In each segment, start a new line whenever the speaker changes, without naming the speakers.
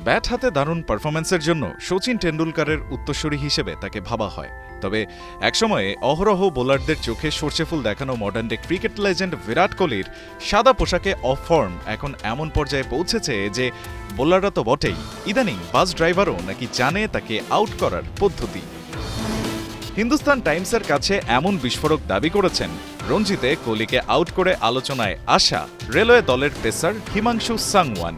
Bat হাতে দারুণ পারফরম্যান্সের জন্য শচীন টেন্ডুলকারের উত্তরসূরি হিসেবে তাকে ভাবা হয়। তবে একসময়ে অহরহ বোলারদের চোখে সর্ষেফুল দেখানো মডার্ন ডে ক্রিকেট লেজেন্ড বিরাট কোহলির সাদা পোশাকে অফ ফর্ম এখন এমন পর্যায়ে পৌঁছেছে যে বোলাররা তো বটেই, ইদানিং বাস ড্রাইভারও নাকি জানে তাকে আউট করার পদ্ধতি। হিন্দুস্তান টাইমসের কাছে এমন বিস্ফোরক দাবি করেছেন রঞ্জিতে কোহলিকে আউট করে আলোচনায় আসা রেলওয়ে দলের পেসার হিমাংশু সাংওয়ান।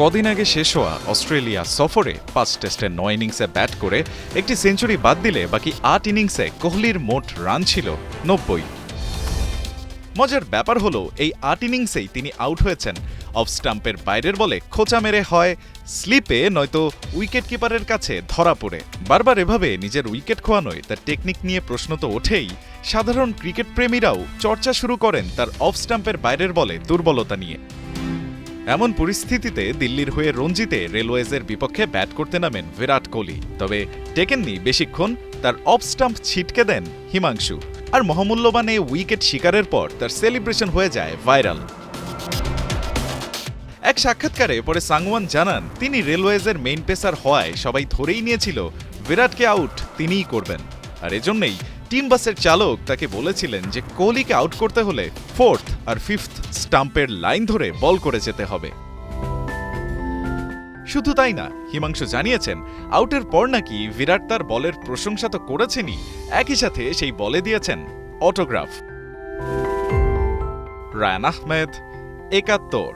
কদিন আগে শেষ হওয়া অস্ট্রেলিয়া সফরে ৫ টেস্টে ৯ ইনিংসে ব্যাট করে একটি সেঞ্চুরি বাদ দিলে বাকি ৮ ইনিংসে কোহলির মোট রান ছিল ৯০। মজার ব্যাপার হলো এই ৮ ইনিংসেই তিনি আউট হয়েছেন অফ স্টাম্পের বাইরের বলে খোঁচা মেরে, হয় স্লিপে নয়তো উইকেট কিপারের কাছে ধরা পড়ে। বারবার এভাবে নিজের উইকেট খোয়ানোয় তার টেকনিক নিয়ে প্রশ্ন তো ওঠেই, সাধারণ ক্রিকেট প্রেমীরাও চর্চা শুরু করেন তার অফ স্টাম্পের বাইরের বলে দুর্বলতা নিয়ে। এমন পরিস্থিতিতে দিল্লির হয়ে রঞ্জিতে রেলওয়েজের বিপক্ষে ব্যাট করতে নামেন বিরাট কোহলি। তবে টেকেননি বেশিক্ষণ, তার অফ স্টাম্প ছিটকে দেন হিমাংশু। আর মহামূল্যবান এই উইকেট শিকারের পর তার সেলিব্রেশন হয়ে যায় ভাইরাল। এক সাক্ষাৎকারে পরে সাংওয়ান জানান, তিনি রেলওয়েজের মেইন পেসার হওয়ায় সবাই ধরেই নিয়েছিল বিরাটকে আউট তিনিই করবেন। আর এজন্যই টিম বাসের চালক তাকে বলেছিলেন যে কোহলিকে আউট করতে হলে 4th আর 5th স্টাম্পের লাইন ধরে বল করে যেতে হবে। শুধু তাই না, হিমাংশু জানিয়েছেন আউটের পর নাকি বিরাট তার বলের প্রশংসা তো করেছেনই, একই সাথে সেই বলে দিয়েছেন অটোগ্রাফ। রায়ান আহমেদ, ৭১।